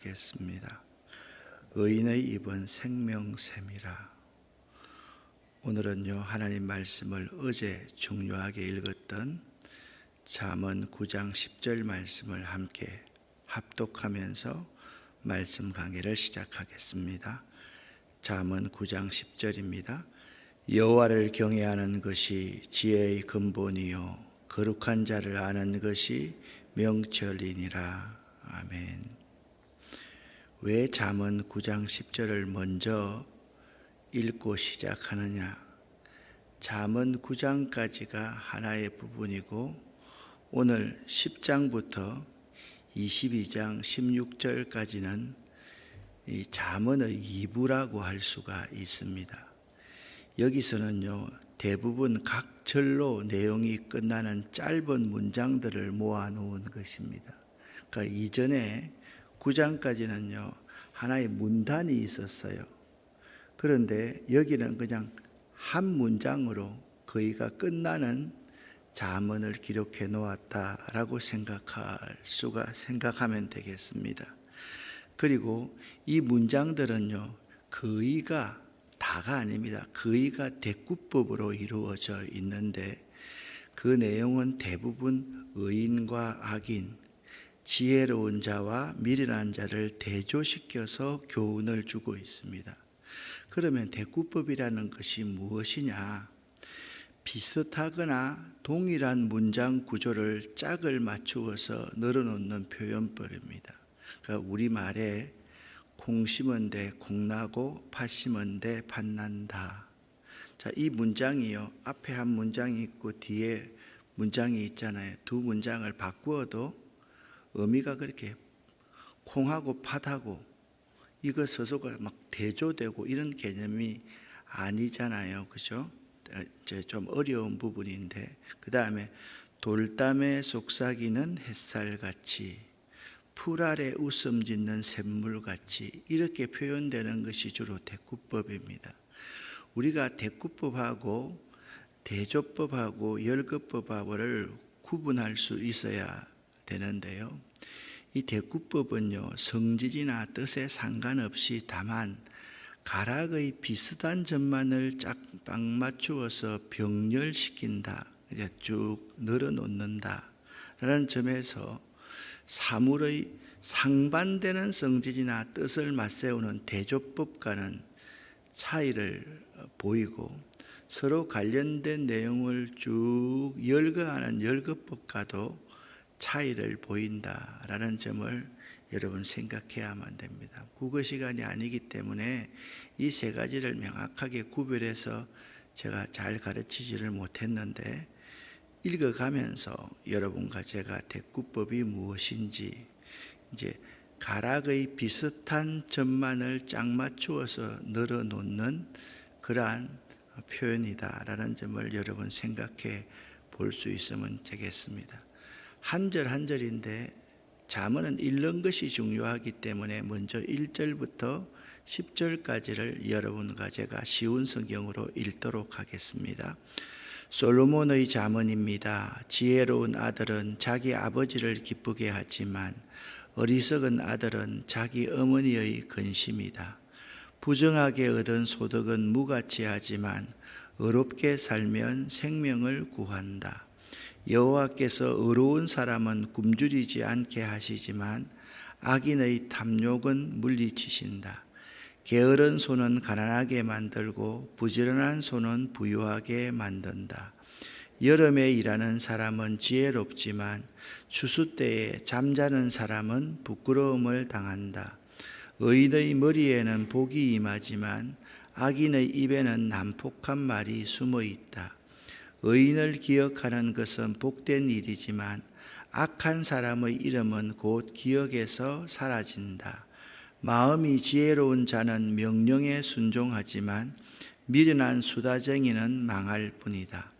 하겠습니다. 의인의 입은 생명샘이라. 오늘은요, 하나님 말씀을 어제 중요하게 읽었던 잠언 9장 10절 말씀을 함께 합독하면서 말씀 강해를 시작하겠습니다. 잠언 9장 10절입니다. 여호와를 경외하는 것이 지혜의 근본이요 거룩한 자를 아는 것이 명철이니라. 아멘. 왜 잠언 9장 10절을 먼저 읽고 시작하느냐? 잠언 9장까지가 하나의 부분이고 오늘 10장부터 22장 16절까지는 이 잠언의 2부라고 할 수가 있습니다. 여기서는요, 대부분 각 절로 내용이 끝나는 짧은 문장들을 모아놓은 것입니다. 그러니까 이전에 9장까지는요, 하나의 문단이 있었어요. 그런데 여기는 그냥 한 문장으로 거의가 끝나는 잠언을 기록해 놓았다라고 생각하면 되겠습니다. 그리고 이 문장들은요, 거의가 다가 아닙니다. 거의가 대꾸법으로 이루어져 있는데 그 내용은 대부분 의인과 악인, 지혜로운 자와 미련한 자를 대조시켜서 교훈을 주고 있습니다. 그러면 대꾸법이라는 것이 무엇이냐? 비슷하거나 동일한 문장 구조를 짝을 맞추어서 늘어놓는 표현법입니다. 그러니까 우리말에 콩 심은 데 콩 나고 팥 심은 데 팥 난다. 자, 이 문장이요, 앞에 한 문장이 있고 뒤에 문장이 있잖아요. 두 문장을 바꾸어도 의미가 그렇게 콩하고 팥하고 이거 서서가 막 대조되고 이런 개념이 아니잖아요. 그죠? 이제 좀 어려운 부분인데, 그 다음에 돌담에 속삭이는 햇살같이, 풀 아래 웃음 짓는 샘물같이 이렇게 표현되는 것이 주로 대꾸법입니다. 우리가 대꾸법하고 대조법하고 열거법하고를 구분할 수 있어야 되는데요. 이 대꾸법은요, 성질이나 뜻에 상관없이 다만 가락의 비슷한 점만을 딱 맞추어서 병렬시킨다, 쭉 늘어놓는다 라는 점에서 사물의 상반되는 성질이나 뜻을 맞세우는 대조법과는 차이를 보이고 서로 관련된 내용을 쭉 열거하는 열거법과도 차이를 보인다라는 점을 여러분 생각해야만 됩니다. 국어 시간이 아니기 때문에 이 세 가지를 명확하게 구별해서 제가 잘 가르치지를 못했는데, 읽어가면서 여러분과 제가 대꾸법이 무엇인지, 이제 가락의 비슷한 점만을 짝 맞추어서 늘어놓는 그러한 표현이다라는 점을 여러분 생각해 볼 수 있으면 되겠습니다. 한 절 한 절인데 잠언은 읽는 것이 중요하기 때문에 먼저 1절부터 10절까지를 여러분과 제가 쉬운 성경으로 읽도록 하겠습니다. 솔로몬의 잠언입니다. 지혜로운 아들은 자기 아버지를 기쁘게 하지만 어리석은 아들은 자기 어머니의 근심이다. 부정하게 얻은 소득은 무가치 하지만 의롭게 살면 생명을 구한다. 여호와께서 의로운 사람은 굶주리지 않게 하시지만 악인의 탐욕은 물리치신다. 게으른 손은 가난하게 만들고 부지런한 손은 부유하게 만든다. 여름에 일하는 사람은 지혜롭지만 추수 때에 잠자는 사람은 부끄러움을 당한다. 의인의 머리에는 복이 임하지만 악인의 입에는 난폭한 말이 숨어 있다. 의인을 기억하는 것은 복된 일이지만 악한 사람의 이름은 곧 기억에서 사라진다. 마음이 지혜로운 자는 명령에 순종하지만 미련한 수다쟁이는 망할 뿐이다.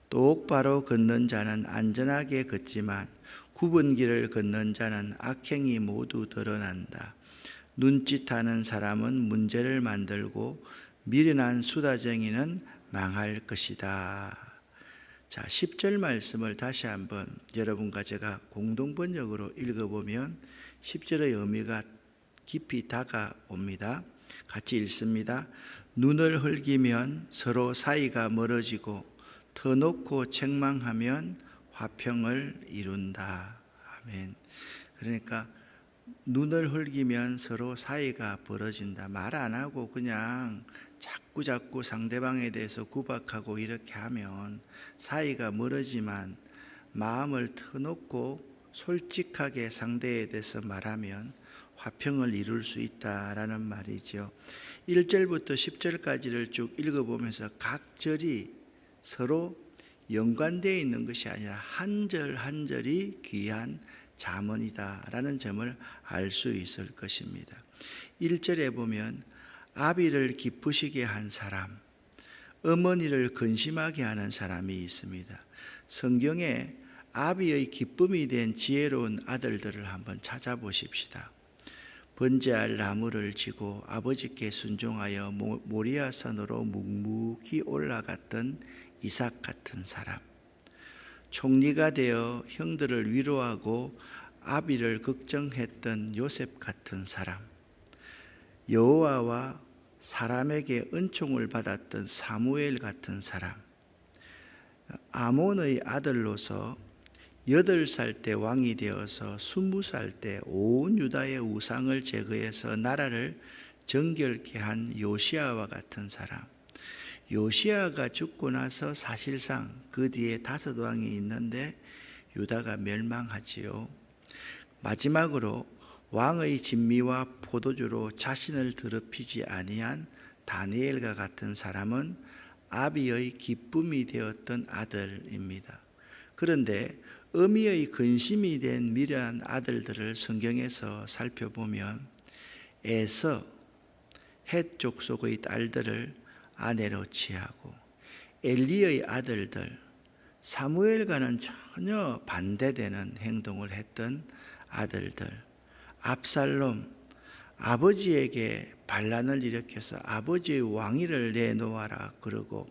똑바로 걷는 자는 안전하게 걷지만 굽은 길을 걷는 자는 악행이 모두 드러난다. 눈짓하는 사람은 문제를 만들고 미련한 수다쟁이는 망할 것이다. 자, 10절 말씀을 다시 한번 여러분과 제가 공동번역으로 읽어보면 10절의 의미가 깊이 다가옵니다. 같이 읽습니다. 눈을 흘기면 서로 사이가 멀어지고 터놓고 책망하면 화평을 이룬다. 아멘. 그러니까 눈을 흘기면 서로 사이가 벌어진다. 말 안 하고 그냥 자꾸 상대방에 대해서 구박하고 이렇게 하면 사이가 멀어지만 마음을 터놓고 솔직하게 상대에 대해서 말하면 화평을 이룰 수 있다라는 말이죠. 1절부터 10절까지를 쭉 읽어보면서 각 절이 서로 연관되어 있는 것이 아니라 한 절 한 절이 귀한 잠언이다라는 점을 알 수 있을 것입니다. 1절에 보면 아비를 기쁘시게 한 사람, 어머니를 근심하게 하는 사람이 있습니다. 성경에 아비의 기쁨이 된 지혜로운 아들들을 한번 찾아보십시다. 번제할 나무를 지고 아버지께 순종하여 모리아산으로 묵묵히 올라갔던 이삭 같은 사람, 총리가 되어 형들을 위로하고 아비를 걱정했던 요셉 같은 사람, 여호와와 사람에게 은총을 받았던 사무엘 같은 사람, 아몬의 아들로서 8살 때 왕이 되어서 20살 때 온 유다의 우상을 제거해서 나라를 정결케 한 요시아와 같은 사람. 요시아가 죽고 나서 사실상 그 뒤에 5 왕이 있는데 유다가 멸망하지요. 마지막으로 왕의 진미와 포도주로 자신을 더럽히지 아니한 다니엘과 같은 사람은 아비의 기쁨이 되었던 아들입니다. 그런데 어미의 근심이 된 미련한 아들들을 성경에서 살펴보면 에서 헷 족속의 딸들을 아내로 취하고 엘리의 아들들 사무엘과는 전혀 반대되는 행동을 했던 아들들, 압살롬 아버지에게 반란을 일으켜서 아버지의 왕위를 내놓아라 그러고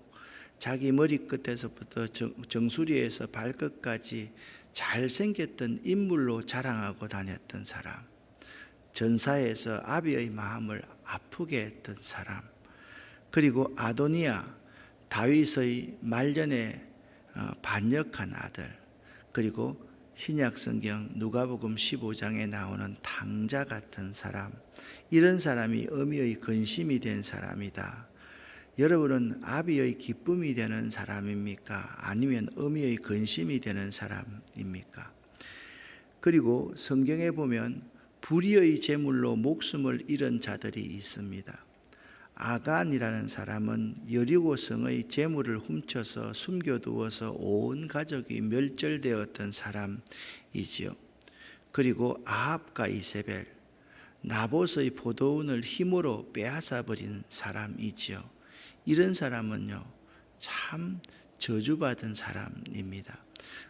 자기 머리끝에서부터 정수리에서 발끝까지 잘생겼던 인물로 자랑하고 다녔던 사람, 전사에서 아비의 마음을 아프게 했던 사람, 그리고 아도니아 다윗의 말년에 반역한 아들, 그리고 신약성경 누가복음 15장에 나오는 탕자 같은 사람, 이런 사람이 어미의 근심이 된 사람이다. 여러분은 아비의 기쁨이 되는 사람입니까? 아니면 어미의 근심이 되는 사람입니까? 그리고 성경에 보면 불의의 제물로 목숨을 잃은 자들이 있습니다. 아간이라는 사람은 여리고성의 제물을 훔쳐서 숨겨두어서 온 가족이 멸절되었던 사람이지요. 그리고 아합과 이세벨, 나봇의 포도원을 힘으로 빼앗아버린 사람이지요. 이런 사람은요, 참 저주받은 사람입니다.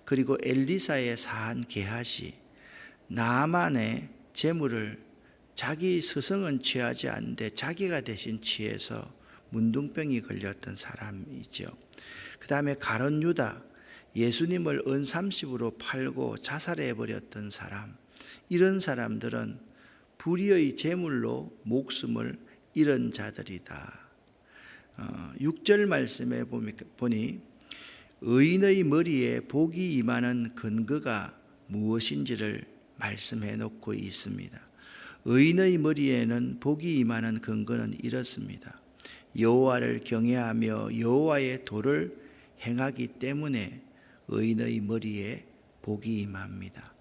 그리고 엘리사의 사한 게하시, 나아만의 제물을 자기 스승은 취하지 않는데 자기가 대신 취해서 문둥병이 걸렸던 사람이죠. 그 다음에 가룟 유다, 예수님을 은 30으로 팔고 자살해버렸던 사람, 이런 사람들은 불의의 제물로 목숨을 잃은 자들이다. 6절 말씀에 보니 의인의 머리에 복이 임하는 근거가 무엇인지를 말씀해 놓고 있습니다. 의인의 머리에는 복이 임하는 근거는 이렇습니다. 여호와를 경외하며 여호와의 도를 행하기 때문에 의인의 머리에 복이 임합니다.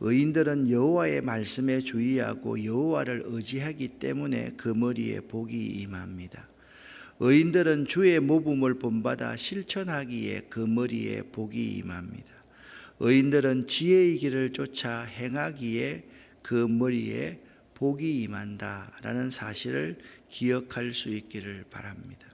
의인들은 여호와의 말씀에 주의하고 여호와를 의지하기 때문에 그 머리에 복이 임합니다. 의인들은 주의 모범을 본받아 실천하기에 그 머리에 복이 임합니다. 의인들은 지혜의 길을 쫓아 행하기에 그 머리에 복이 임한다라는 사실을 기억할 수 있기를 바랍니다.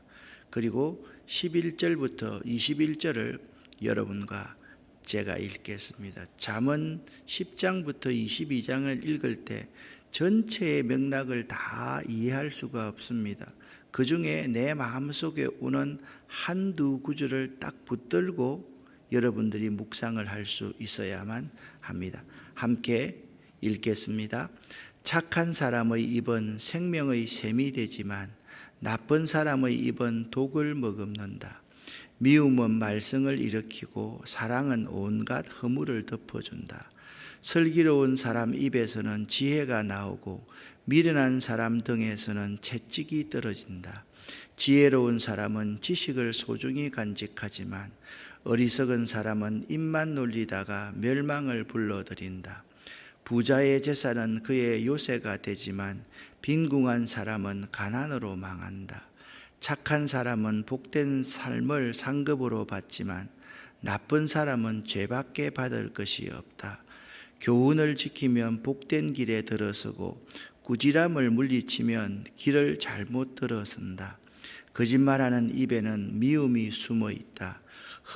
그리고 11절부터 21절을 여러분과 제가 읽겠습니다. 잠언 10장부터 22장을 읽을 때 전체의 맥락을 다 이해할 수가 없습니다. 그 중에 내 마음속에 오는 한두 구절을 딱 붙들고 여러분들이 묵상을 할 수 있어야만 합니다. 함께 읽겠습니다. 착한 사람의 입은 생명의 샘이 되지만 나쁜 사람의 입은 독을 머금는다. 미움은 말썽을 일으키고 사랑은 온갖 허물을 덮어준다. 슬기로운 사람 입에서는 지혜가 나오고 미련한 사람 등에서는 채찍이 떨어진다. 지혜로운 사람은 지식을 소중히 간직하지만 어리석은 사람은 입만 놀리다가 멸망을 불러들인다. 부자의 재산은 그의 요새가 되지만 빈궁한 사람은 가난으로 망한다. 착한 사람은 복된 삶을 상급으로 받지만 나쁜 사람은 죄밖에 받을 것이 없다. 교훈을 지키면 복된 길에 들어서고 꾸지람을 물리치면 길을 잘못 들어선다. 거짓말하는 입에는 미움이 숨어 있다.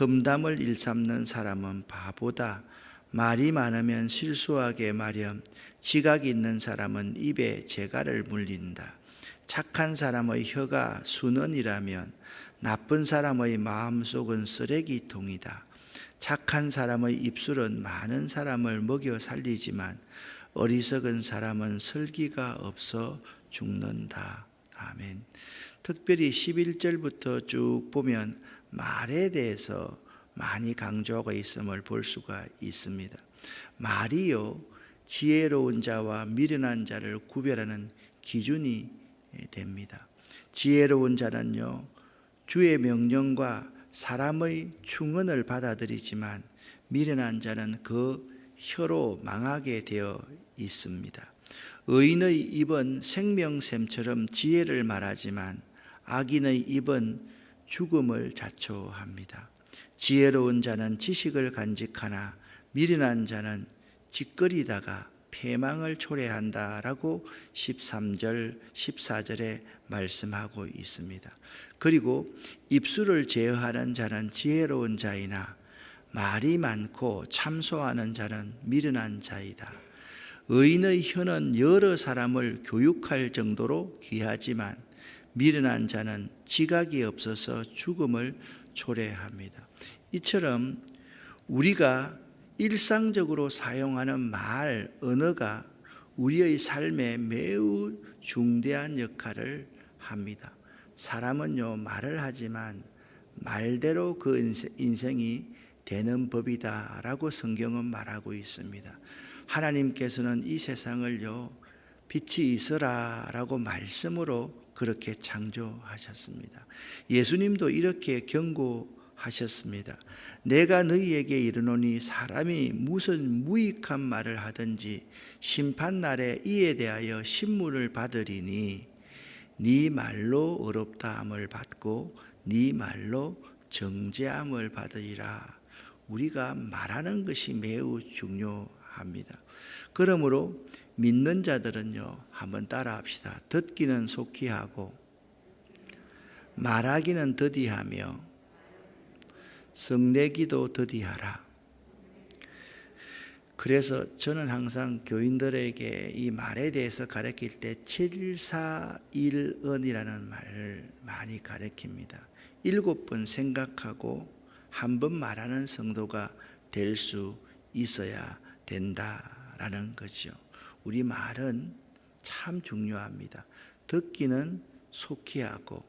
험담을 일삼는 사람은 바보다. 말이 많으면 실수하게 마련, 지각 있는 사람은 입에 재갈을 물린다. 착한 사람의 혀가 순언이라면 나쁜 사람의 마음속은 쓰레기통이다. 착한 사람의 입술은 많은 사람을 먹여 살리지만 어리석은 사람은 슬기가 없어 죽는다. 아멘. 특별히 11절부터 쭉 보면 말에 대해서 많이 강조하고 있음을 볼 수가 있습니다. 말이요, 지혜로운 자와 미련한 자를 구별하는 기준이 됩니다. 지혜로운 자는요, 주의 명령과 사람의 충언을 받아들이지만 미련한 자는 그 혀로 망하게 되어 있습니다. 의인의 입은 생명샘처럼 지혜를 말하지만 악인의 입은 죽음을 자초합니다. 지혜로운 자는 지식을 간직하나 미련한 자는 짓거리다가 패망을 초래한다라고 13절, 14절에 말씀하고 있습니다. 그리고 입술을 제어하는 자는 지혜로운 자이나 말이 많고 참소하는 자는 미련한 자이다. 의인의 혀는 여러 사람을 교육할 정도로 귀하지만 미련한 자는 지각이 없어서 죽음을 초래합니다. 이처럼 우리가 일상적으로 사용하는 말, 언어가 우리의 삶에 매우 중대한 역할을 합니다. 사람은요, 말을 하지만 말대로 그 인생이 되는 법이다라고 성경은 말하고 있습니다. 하나님께서는 이 세상을요, 빛이 있어라라고 말씀으로 그렇게 창조하셨습니다. 예수님도 이렇게 경고하셨습니다. 내가 너희에게 이르노니 사람이 무슨 무익한 말을 하든지 심판날에 이에 대하여 신문을 받으리니 네 말로 의롭다함을 받고 네 말로 정죄함을 받으리라. 우리가 말하는 것이 매우 중요합니다. 그러므로 믿는 자들은요, 한번 따라합시다. 듣기는 속히 하고 말하기는 더디하며 성내기도 더디하라. 그래서 저는 항상 교인들에게 이 말에 대해서 가르칠 때 741언이라는 말을 많이 가르칩니다. 7번 생각하고 한 번 말하는 성도가 될 수 있어야 된다라는 거죠. 우리 말은 참 중요합니다. 듣기는 속히 하고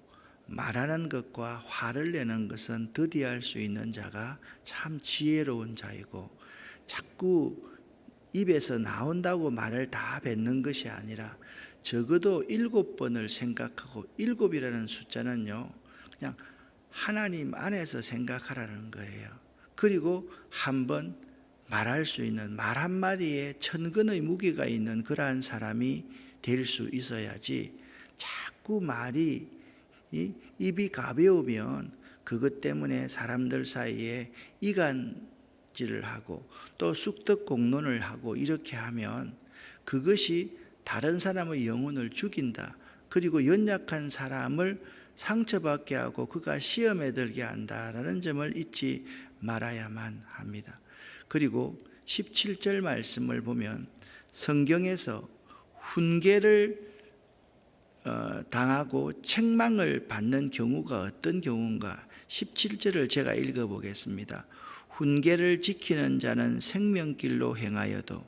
말하는 것과 화를 내는 것은 더디할 수 있는 자가 참 지혜로운 자이고, 자꾸 입에서 나온다고 말을 다 뱉는 것이 아니라 적어도 7번을 생각하고, 7이라는 숫자는요, 그냥 하나님 안에서 생각하라는 거예요. 그리고 한번 말할 수 있는, 말 한마디에 천근의 무게가 있는 그러한 사람이 될 수 있어야지, 자꾸 말이 입이 가벼우면 그것 때문에 사람들 사이에 이간질을 하고 또 쑥덕공론을 하고 이렇게 하면 그것이 다른 사람의 영혼을 죽인다. 그리고 연약한 사람을 상처받게 하고 그가 시험에 들게 한다라는 점을 잊지 말아야만 합니다. 그리고 17절 말씀을 보면 성경에서 훈계를 당하고 책망을 받는 경우가 어떤 경우인가? 17절을 제가 읽어보겠습니다. 훈계를 지키는 자는 생명길로 행하여도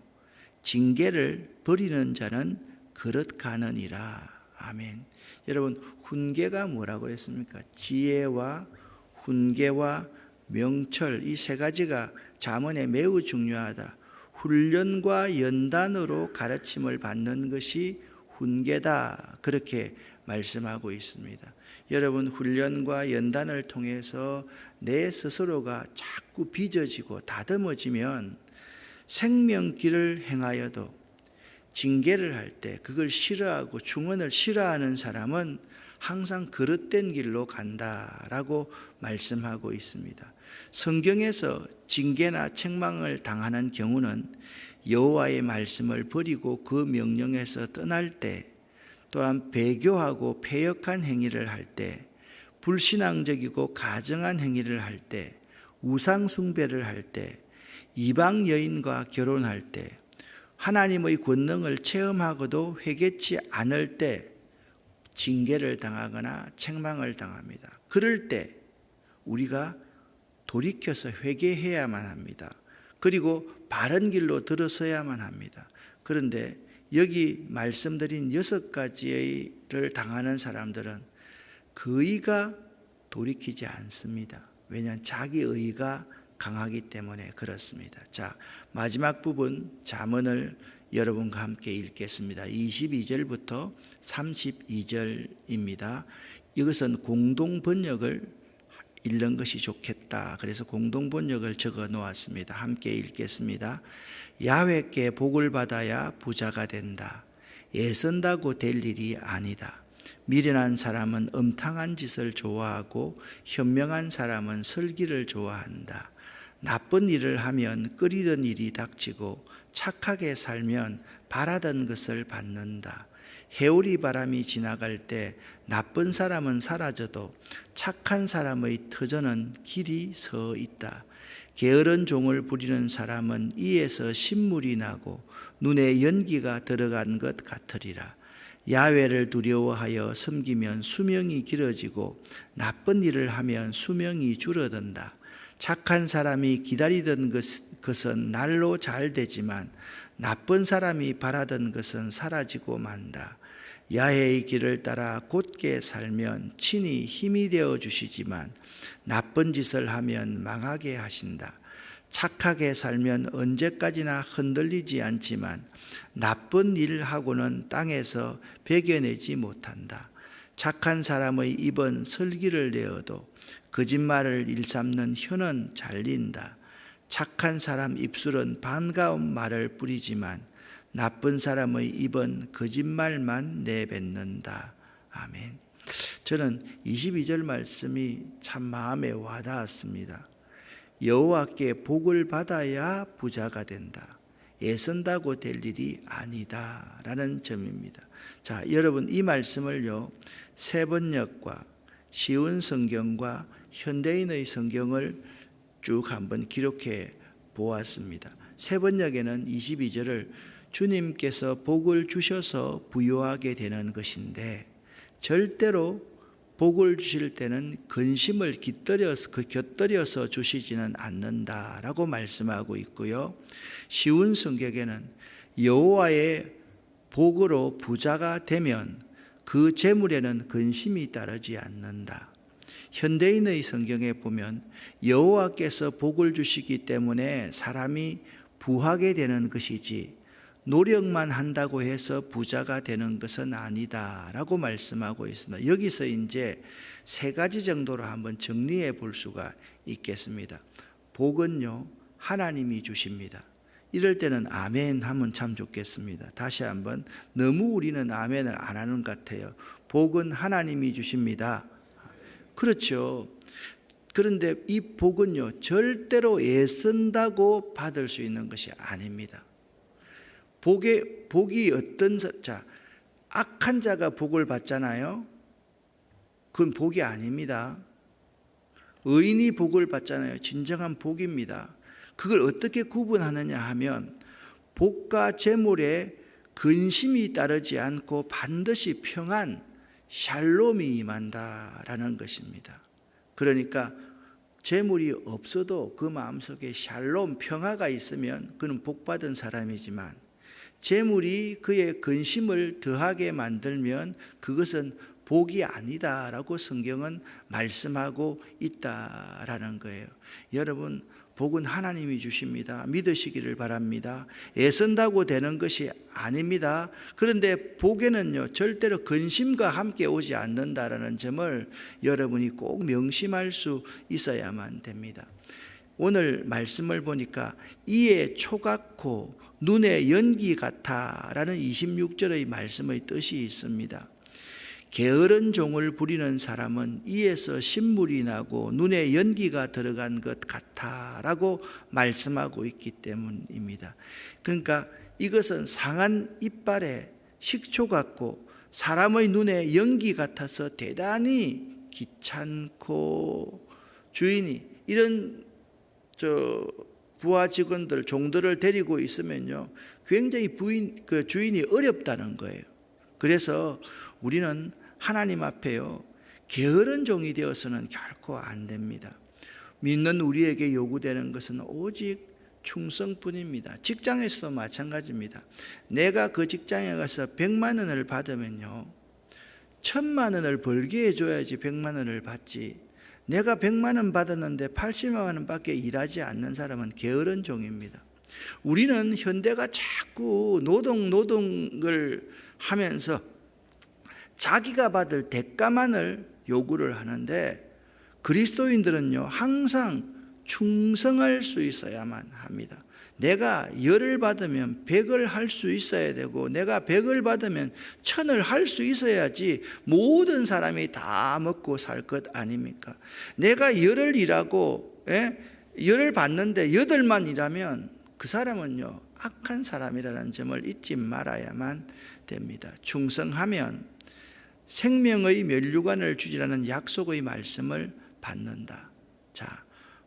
징계를 버리는 자는 그릇 가느니라. 아멘. 여러분, 훈계가 뭐라고 했습니까? 지혜와 훈계와 명철, 이 세 가지가 잠언에 매우 중요하다. 훈련과 연단으로 가르침을 받는 것이 훈계다, 그렇게 말씀하고 있습니다. 여러분, 훈련과 연단을 통해서 내 스스로가 자꾸 빚어지고 다듬어지면 생명길을 행하여도 징계를 할 때 그걸 싫어하고 중언을 싫어하는 사람은 항상 그릇된 길로 간다라고 말씀하고 있습니다. 성경에서 징계나 책망을 당하는 경우는 여호와의 말씀을 버리고 그 명령에서 떠날 때, 또한 배교하고 패역한 행위를 할 때, 불신앙적이고 가증한 행위를 할 때, 우상 숭배를 할 때, 이방 여인과 결혼할 때, 하나님의 권능을 체험하고도 회개치 않을 때 징계를 당하거나 책망을 당합니다. 그럴 때 우리가 돌이켜서 회개해야만 합니다. 그리고 바른 길로 들어서야만 합니다. 그런데 여기 말씀드린 6가지를 당하는 사람들은 그 의가 돌이키지 않습니다. 왜냐하면 자기 의가 강하기 때문에 그렇습니다. 자, 마지막 부분 잠언을 여러분과 함께 읽겠습니다. 22절부터 32절입니다. 이것은 공동 번역을 읽는 것이 좋겠다. 그래서 공동 번역을 적어 놓았습니다. 함께 읽겠습니다. 야훼께 복을 받아야 부자가 된다. 애쓴다고 될 일이 아니다. 미련한 사람은 음탕한 짓을 좋아하고 현명한 사람은 슬기를 좋아한다. 나쁜 일을 하면 끓이던 일이 닥치고 착하게 살면 바라던 것을 받는다. 해오리 바람이 지나갈 때 나쁜 사람은 사라져도 착한 사람의 터전은 길이 서 있다. 게으른 종을 부리는 사람은 이에서 신물이 나고 눈에 연기가 들어간 것 같으리라. 야훼를 두려워하여 섬기면 수명이 길어지고 나쁜 일을 하면 수명이 줄어든다. 착한 사람이 기다리던 것은 날로 잘 되지만 나쁜 사람이 바라던 것은 사라지고 만다. 야훼의 길을 따라 곧게 살면 친히 힘이 되어 주시지만 나쁜 짓을 하면 망하게 하신다. 착하게 살면 언제까지나 흔들리지 않지만 나쁜 일을 하고는 땅에서 베겨내지 못한다. 착한 사람의 입은 슬기를 내어도 거짓말을 일삼는 혀는 잘린다. 착한 사람 입술은 반가운 말을 뿌리지만 나쁜 사람의 입은 거짓말만 내뱉는다. 아멘. 저는 22절 말씀이 참 마음에 와닿았습니다. 여호와께 복을 받아야 부자가 된다. 애쓴다고 될 일이 아니다 라는 점입니다. 자, 여러분, 이 말씀을요, 새번역과 쉬운 성경과 현대인의 성경을 쭉 한번 기록해 보았습니다. 새번역에는 22절을 주님께서 복을 주셔서 부유하게 되는 것인데, 절대로 복을 주실 때는 근심을 곁들여서 주시지는 않는다라고 말씀하고 있고요. 쉬운 성경에는 여호와의 복으로 부자가 되면 그 재물에는 근심이 따르지 않는다. 현대인의 성경에 보면 여호와께서 복을 주시기 때문에 사람이 부하게 되는 것이지 노력만 한다고 해서 부자가 되는 것은 아니다라고 말씀하고 있습니다. 여기서 이제 3가지 정도로 한번 정리해 볼 수가 있겠습니다. 복은요, 하나님이 주십니다. 이럴 때는 아멘 하면 참 좋겠습니다. 다시 한번, 너무 우리는 아멘을 안 하는 것 같아요. 복은 하나님이 주십니다. 그렇죠. 그런데 이 복은요, 절대로 애쓴다고 받을 수 있는 것이 아닙니다. 복이 어떤 자, 악한 자가 복을 받잖아요. 그건 복이 아닙니다. 의인이 복을 받잖아요. 진정한 복입니다. 그걸 어떻게 구분하느냐 하면 복과 재물에 근심이 따르지 않고 반드시 평안, 샬롬이 임한다라는 것입니다. 그러니까 재물이 없어도 그 마음속에 샬롬, 평화가 있으면 그는 복받은 사람이지만, 재물이 그의 근심을 더하게 만들면 그것은 복이 아니다라고 성경은 말씀하고 있다라는 거예요. 여러분, 복은 하나님이 주십니다. 믿으시기를 바랍니다. 애쓴다고 되는 것이 아닙니다. 그런데 복에는요, 절대로 근심과 함께 오지 않는다라는 점을 여러분이 꼭 명심할 수 있어야만 됩니다. 오늘 말씀을 보니까 이에 초각코 눈에 연기 같아 라는 26절의 말씀의 뜻이 있습니다. 게으른 종을 부리는 사람은 이에서 신물이 나고 눈에 연기가 들어간 것 같아 라고 말씀하고 있기 때문입니다. 그러니까 이것은 상한 이빨에 식초 같고 사람의 눈에 연기 같아서 대단히 귀찮고, 주인이 이런 부하 직원들, 종들을 데리고 있으면요, 굉장히 주인이 어렵다는 거예요. 그래서 우리는 하나님 앞에요, 게으른 종이 되어서는 결코 안 됩니다. 믿는 우리에게 요구되는 것은 오직 충성뿐입니다. 직장에서도 마찬가지입니다. 내가 그 직장에 가서 100만 원을 받으면요, 1000만 원을 벌게 해줘야지 100만 원을 받지, 내가 100만 원 받았는데 80만 원밖에 일하지 않는 사람은 게으른 종입니다. 우리는 현대가 자꾸 노동을 하면서 자기가 받을 대가만을 요구를 하는데, 그리스도인들은요, 항상 충성할 수 있어야만 합니다. 내가 10을 받으면 100을 할 수 있어야 되고, 내가 100을 받으면 1000을 할 수 있어야지 모든 사람이 다 먹고 살 것 아닙니까? 내가 10을 일하고 10을 받는데 8만 일하면 그 사람은요, 악한 사람이라는 점을 잊지 말아야만 됩니다. 충성하면 생명의 면류관을 주지라는 약속의 말씀을 받는다. 자,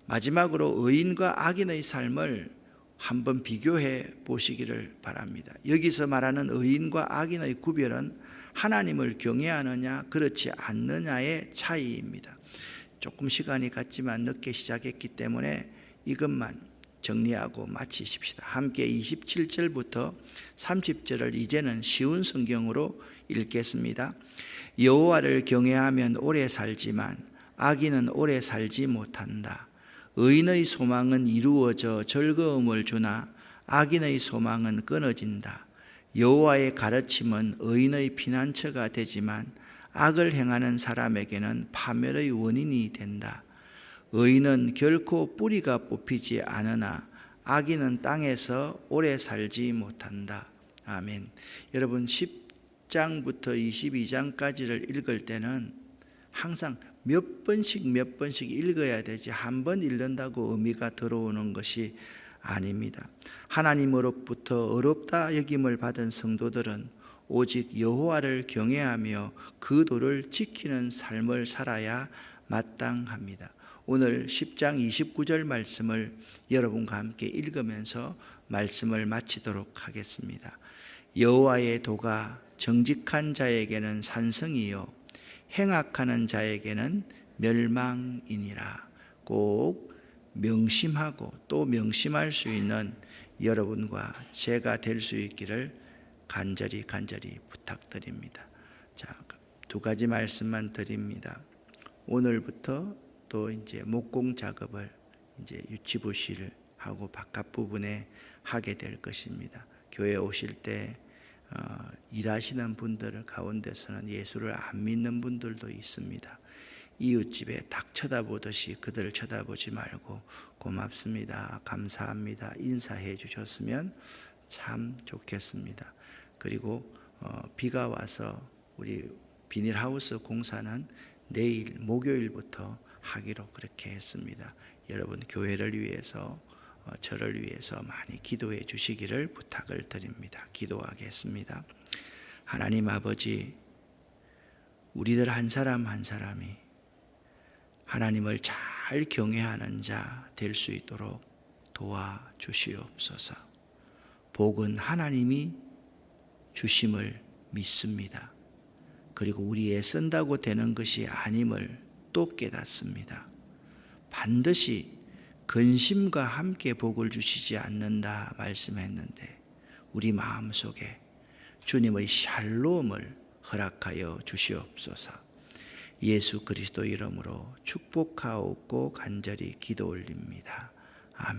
마지막으로 의인과 악인의 삶을 한번 비교해 보시기를 바랍니다. 여기서 말하는 의인과 악인의 구별은 하나님을 경외하느냐 그렇지 않느냐의 차이입니다. 조금 시간이 갔지만 늦게 시작했기 때문에 이것만 정리하고 마치십시다. 함께 27절부터 30절을 이제는 쉬운 성경으로 읽겠습니다. 여호와를 경외하면 오래 살지만 악인은 오래 살지 못한다. 의인의 소망은 이루어져 즐거움을 주나 악인의 소망은 끊어진다. 여호와의 가르침은 의인의 피난처가 되지만 악을 행하는 사람에게는 파멸의 원인이 된다. 의인은 결코 뿌리가 뽑히지 않으나 악인은 땅에서 오래 살지 못한다. 아멘. 여러분, 10장부터 22장까지를 읽을 때는 항상 몇 번씩 읽어야 되지, 한 번 읽는다고 의미가 들어오는 것이 아닙니다. 하나님으로부터 어렵다 여김을 받은 성도들은 오직 여호와를 경외하며 그 도를 지키는 삶을 살아야 마땅합니다. 오늘 10장 29절 말씀을 여러분과 함께 읽으면서 말씀을 마치도록 하겠습니다. 여호와의 도가 정직한 자에게는 산성이요 행악하는 자에게는 멸망이니라. 꼭 명심하고 또 명심할 수 있는 여러분과 제가 될 수 있기를 간절히 부탁드립니다. 자, 두 가지 말씀만 드립니다. 오늘부터 또 이제 목공 작업을 이제 유치부실 하고 바깥 부분에 하게 될 것입니다. 교회 오실 때 일하시는 분들 가운데서는 예수를 안 믿는 분들도 있습니다. 이웃집에 닭 쳐다보듯이 그들을 쳐다보지 말고 고맙습니다, 감사합니다 인사해 주셨으면 참 좋겠습니다. 그리고 비가 와서 우리 비닐하우스 공사는 내일 목요일부터 하기로 그렇게 했습니다. 여러분, 교회를 위해서 저를 위해서 많이 기도해 주시기를 부탁을 드립니다. 기도하겠습니다. 하나님 아버지, 우리들 한 사람 한 사람이 하나님을 잘 경외하는 자 될 수 있도록 도와주시옵소서. 복은 하나님이 주심을 믿습니다. 그리고 우리 애쓴다고 되는 것이 아님을 또 깨닫습니다. 반드시 근심과 함께 복을 주시지 않는다 말씀했는데 우리 마음속에 주님의 샬롬을 허락하여 주시옵소서. 예수 그리스도 이름으로 축복하옵고 간절히 기도 올립니다. 아멘.